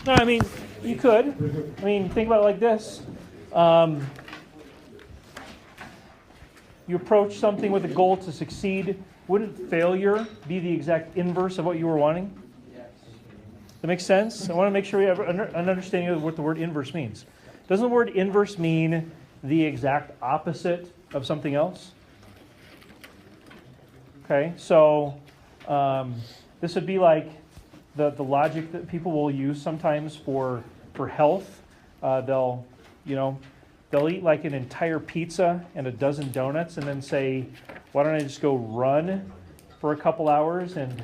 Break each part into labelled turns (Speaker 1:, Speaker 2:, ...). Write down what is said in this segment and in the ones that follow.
Speaker 1: No, I mean, you could. I mean, think about it like this. You approach something with a goal to succeed. Wouldn't failure be the exact inverse of what you were wanting? Yes. That makes sense? I want to make sure we have an understanding of what the word inverse means. Doesn't the word inverse mean the exact opposite of something else? Okay, so this would be like the logic that people will use sometimes for health. They'll eat like an entire pizza and a dozen donuts and then say, why don't I just go run for a couple hours and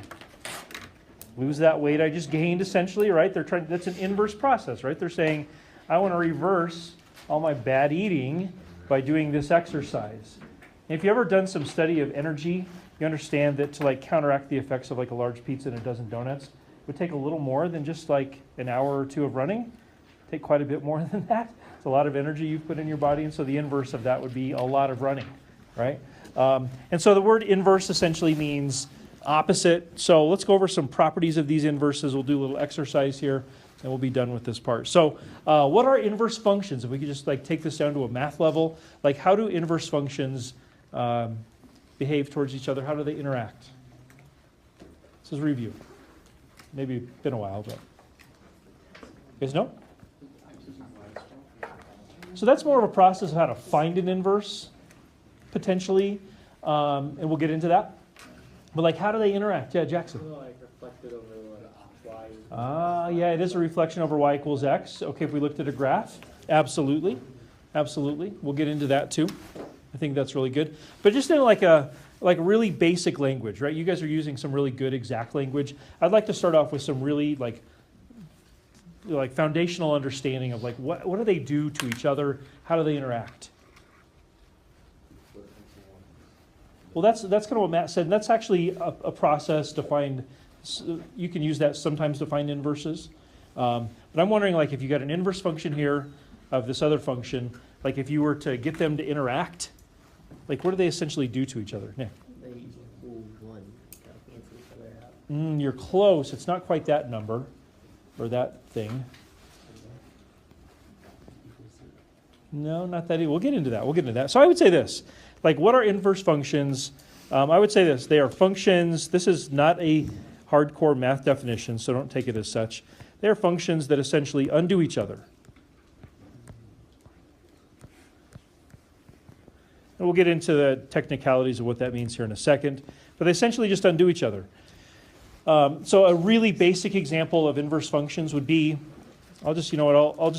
Speaker 1: lose that weight I just gained, essentially, right? That's an inverse process, right? They're saying, I want to reverse all my bad eating by doing this exercise. And if you've ever done some study of energy, you understand that to counteract the effects of a large pizza and a dozen donuts would take a little more than just an hour or two of running. Take quite a bit more than that. It's a lot of energy you've put in your body, and so the inverse of that would be a lot of running, right? And so the word inverse essentially means opposite. So let's go over some properties of these inverses. We'll do a little exercise here, and we'll be done with this part. So what are inverse functions? If we could just take this down to a math level, how do inverse functions behave towards each other? How do they interact? This is a review. Maybe it's been a while, but you guys know? So that's more of a process of how to find an inverse, potentially, and we'll get into that. But how do they interact? Yeah, Jackson.
Speaker 2: Reflected over y.
Speaker 1: Yeah, it is a reflection over y equals x. Okay, if we looked at a graph, absolutely. We'll get into that too. I think that's really good. But just in a really basic language, right? You guys are using some really good exact language. I'd like to start off with some really foundational understanding of what do they do to each other? How do they interact? Well, that's kind of what Matt said. And that's actually a process to find. You can use that sometimes to find inverses. But I'm wondering, if you got an inverse function here of this other function, if you were to get them to interact, what do they essentially do to each other? Nick?
Speaker 2: They equal 1. Cancel each other out.
Speaker 1: You're close. It's not quite that number or that thing. No, not that. We'll get into that. So I would say this. What are inverse functions? I would say this. They are functions. This is not a hardcore math definition, so don't take it as such. They are functions that essentially undo each other. And we'll get into the technicalities of what that means here in a second. But they essentially just undo each other. So a really basic example of inverse functions would be, I'll just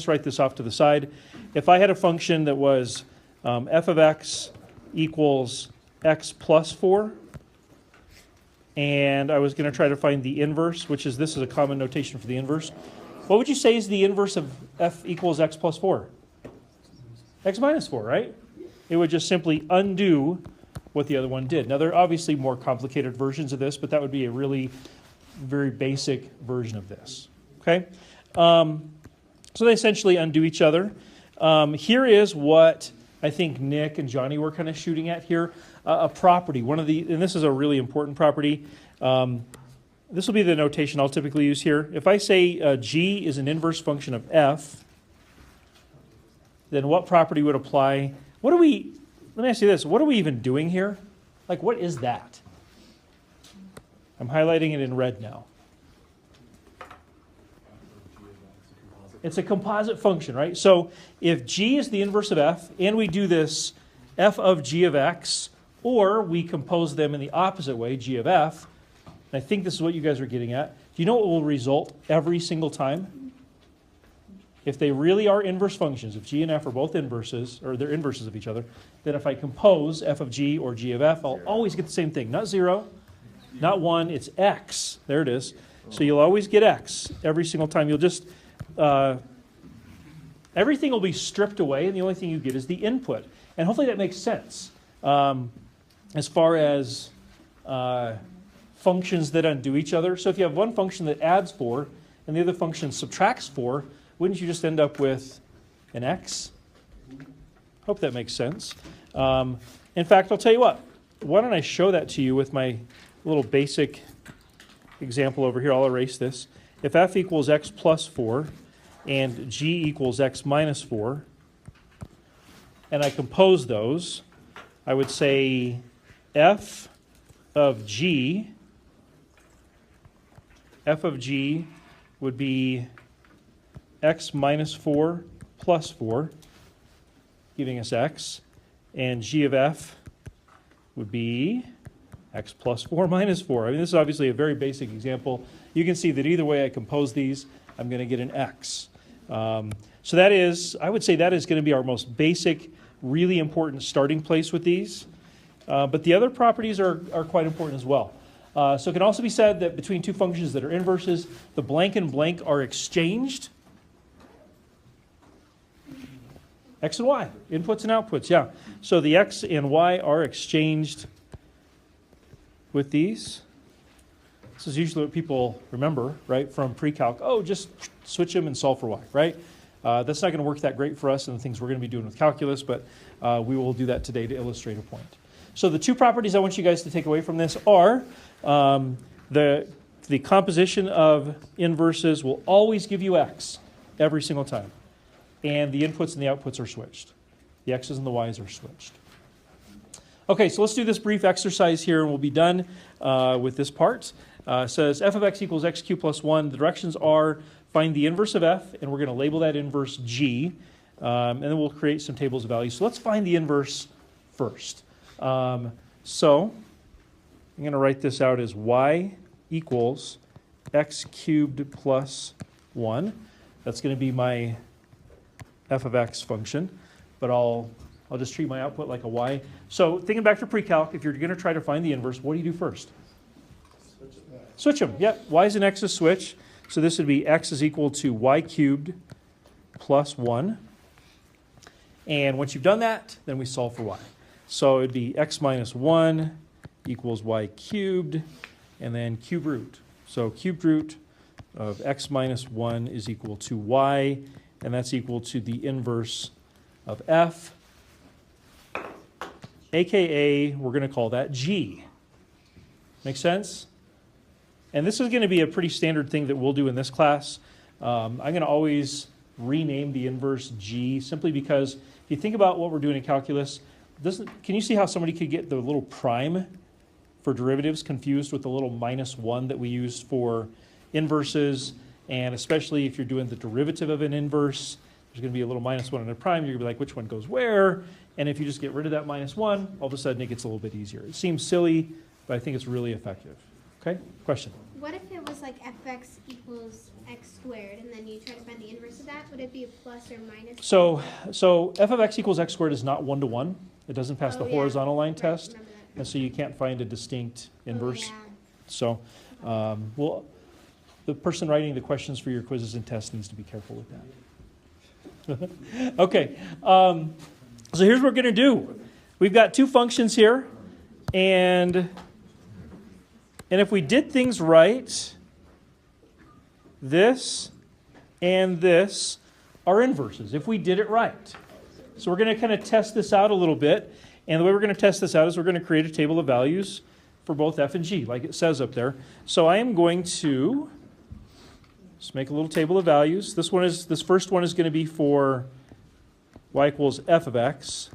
Speaker 1: write this off to the side. If I had a function that was f of x equals x plus 4, and I was going to try to find the inverse, this is a common notation for the inverse. What would you say is the inverse of f equals x plus 4? X minus 4, right? It would just simply undo what the other one did. Now, there are obviously more complicated versions of this, but that would be a really very basic version of this. Okay? So they essentially undo each other. Here is what I think Nick and Johnny were kind of shooting at here. A property. And this is a really important property. This will be the notation I'll typically use here. If I say g is an inverse function of f, then what property would apply? Let me ask you this. What are we even doing here? What is that? I'm highlighting it in red now. It's a composite function, right? So if g is the inverse of f, and we do this f of g of x, or we compose them in the opposite way, g of f, and I think this is what you guys are getting at. Do you know what will result every single time? If they really are inverse functions, if g and f are both inverses, or they're inverses of each other, then if I compose f of g or g of f, I'll always get the same thing. Not 0, not 1, it's x. There it is. So you'll always get x every single time. You'll just, everything will be stripped away, and the only thing you get is the input. And hopefully that makes sense. As far as functions that undo each other. So if you have one function that adds 4, and the other function subtracts 4, wouldn't you just end up with an x? Hope that makes sense. In fact, I'll tell you what. Why don't I show that to you with my little basic example over here. I'll erase this. if f equals x plus 4 and g equals x minus 4, and I compose those, I would say f of g would be x minus 4 plus 4, giving us x, and g of f would be x plus 4 minus 4. I mean, this is obviously a very basic example. You can see that either way I compose these, I'm going to get an x. So that is, I would say that is going to be our most basic, really important starting place with these. But the other properties are quite important as well. So it can also be said that between two functions that are inverses, the blank and blank are exchanged. X and y, inputs and outputs, yeah. So the x and y are exchanged with these. This is usually what people remember, right, from pre-calc. Oh, just switch them and solve for y, right? That's not going to work that great for us in the things we're going to be doing with calculus, but we will do that today to illustrate a point. So the two properties I want you guys to take away from this are the composition of inverses will always give you x every single time. And the inputs and the outputs are switched. The x's and the y's are switched. Okay, so let's do this brief exercise here and we'll be done with this part. It says f of x equals x cubed plus 1. The directions are find the inverse of f, and we're going to label that inverse g, and then we'll create some tables of values. So let's find the inverse first. So I'm going to write this out as y equals x cubed plus 1. That's going to be my f of x function, but I'll just treat my output like a y. So thinking back to pre-calc, if you're going to try to find the inverse, what do you do first? Switch them. Yep, y's and x's switch. So this would be x is equal to y cubed plus 1. And once you've done that, then we solve for y. So it'd be x minus 1 equals y cubed, and then cube root. So cube root of x minus 1 is equal to y, and that's equal to the inverse of f, aka we're going to call that g. Make sense? And this is going to be a pretty standard thing that we'll do in this class. I'm going to always rename the inverse g simply because if you think about what we're doing in calculus, can you see how somebody could get the little prime for derivatives confused with the little minus 1 that we use for inverses? And especially if you're doing the derivative of an inverse, there's going to be a little minus 1 and a prime. You're going to be like, which one goes where? And if you just get rid of that minus 1, all of a sudden it gets a little bit easier. It seems silly, but I think it's really effective. Okay, question?
Speaker 3: What if it was like fx equals x squared, and then you try to find the inverse of that? Would it be a plus or minus?
Speaker 1: So f of x equals x squared is not 1-to-1. It doesn't pass the
Speaker 3: yeah.
Speaker 1: horizontal line
Speaker 3: Right,
Speaker 1: test,
Speaker 3: remember that.
Speaker 1: and so you can't find a distinct inverse.
Speaker 3: Oh,
Speaker 1: So, well, the person writing the questions for your quizzes and tests needs to be careful with that. Okay, so here's what we're going to do. We've got two functions here, and if we did things right, this and this are inverses, if we did it right. So we're going to kind of test this out a little bit, and the way we're going to test this out is we're going to create a table of values for both f and g, like it says up there. So I am going to just make a little table of values. This first one is going to be for y equals f of x,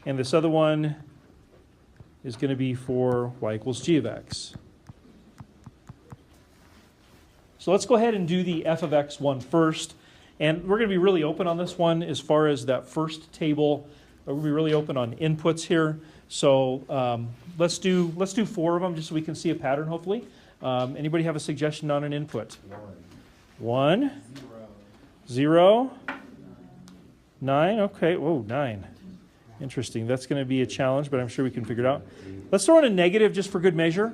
Speaker 1: and this other one is going to be for y equals g of x. So let's go ahead and do the f of x one first. And we're going to be really open on this one as far as that first table. We're going to be really open on inputs here. So let's do 4 of them just so we can see a pattern, hopefully. Anybody have a suggestion on an input? 1. 0. 9. Okay. Whoa, 9. Interesting. That's going to be a challenge, but I'm sure we can figure it out. Let's throw in a negative just for good measure.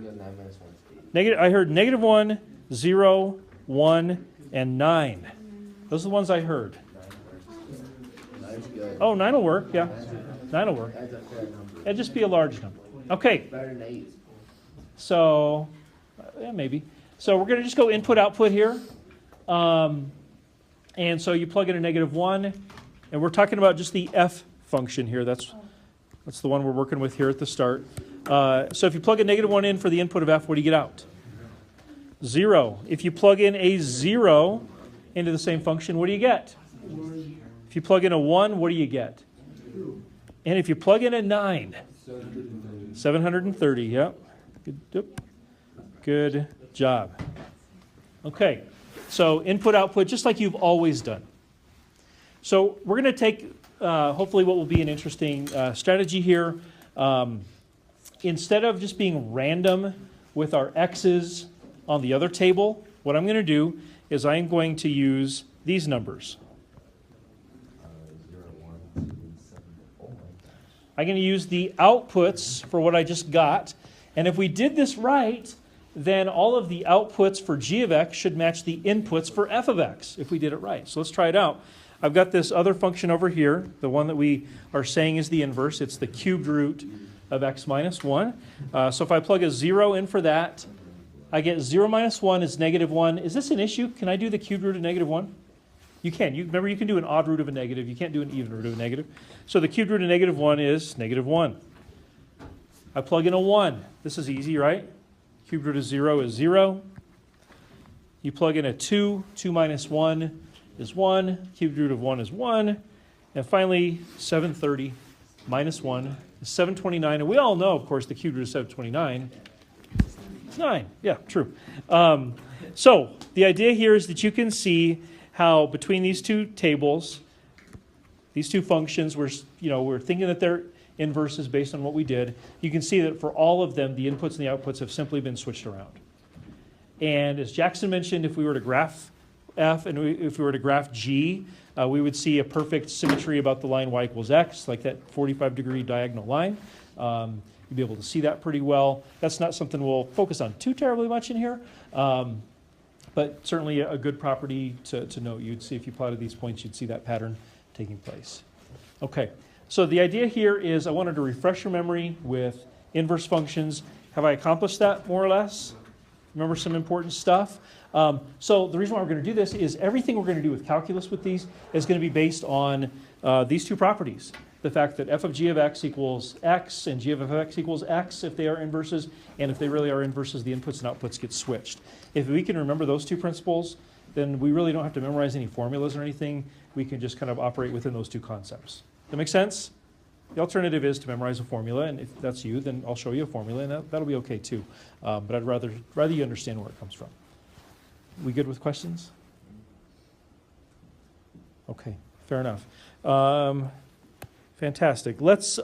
Speaker 1: Negative. I heard -1, 0, 1, and 9. Those are the ones I heard. Oh, 9 will work. Yeah, 9 will work. It'd just be a large number. Okay. So, yeah, maybe. So we're going to just go input, output here. And so you plug in a -1, and we're talking about just the f function here. That's the one we're working with here at the start. So if you plug a -1 in for the input of f, what do you get out? 0. If you plug in a 0 into the same function, what do you get? If you plug in a 1, what do you get? And if you plug in a 9, 730, yep. Good job. Okay, so input, output, just like you've always done. So we're going to take, hopefully, what will be an interesting strategy here. Instead of just being random with our x's on the other table, what I'm going to do is I'm going to use these numbers. I'm going to use the outputs for what I just got. And if we did this right, then all of the outputs for g of x should match the inputs for f of x, if we did it right. So let's try it out. I've got this other function over here, the one that we are saying is the inverse. It's the cubed root of x minus 1. So if I plug a 0 in for that, I get 0 minus 1 is negative 1. Is this an issue? Can I do the cubed root of negative 1? You can. Remember, you can do an odd root of a negative. You can't do an even root of a negative. So the cubed root of negative 1 is negative 1. I plug in a 1. This is easy, right? Cubed root of 0 is 0. You plug in a 2. 2 minus 1 is 1. Cubed root of 1 is 1. And finally, 730 minus 1 is 729. And we all know, of course, the cubed root of 729 is 9. Yeah, true. So the idea here is that you can see how between these two tables, these two functions, we're thinking that they're inverses based on what we did. You can see that for all of them, the inputs and the outputs have simply been switched around. And as Jackson mentioned, if we were to graph F and if we were to graph G, we would see a perfect symmetry about the line y equals x, like that 45-degree diagonal line. You'd be able to see that pretty well. That's not something we'll focus on too terribly much in here. But certainly a good property to note. You'd see if you plotted these points, you'd see that pattern taking place. Okay, so the idea here is I wanted to refresh your memory with inverse functions. Have I accomplished that more or less? Remember some important stuff? So the reason why we're going to do this is everything we're going to do with calculus with these is going to be based on these two properties. The fact that f of g of x equals x and g of f of x equals x if they are inverses, and if they really are inverses, the inputs and outputs get switched. If we can remember those two principles, then we really don't have to memorize any formulas or anything. We can just kind of operate within those two concepts. That make sense? The alternative is to memorize a formula, and if that's you, then I'll show you a formula, and that'll be okay too. But I'd rather you understand where it comes from. We good with questions? Okay, fair enough. Fantastic. Let's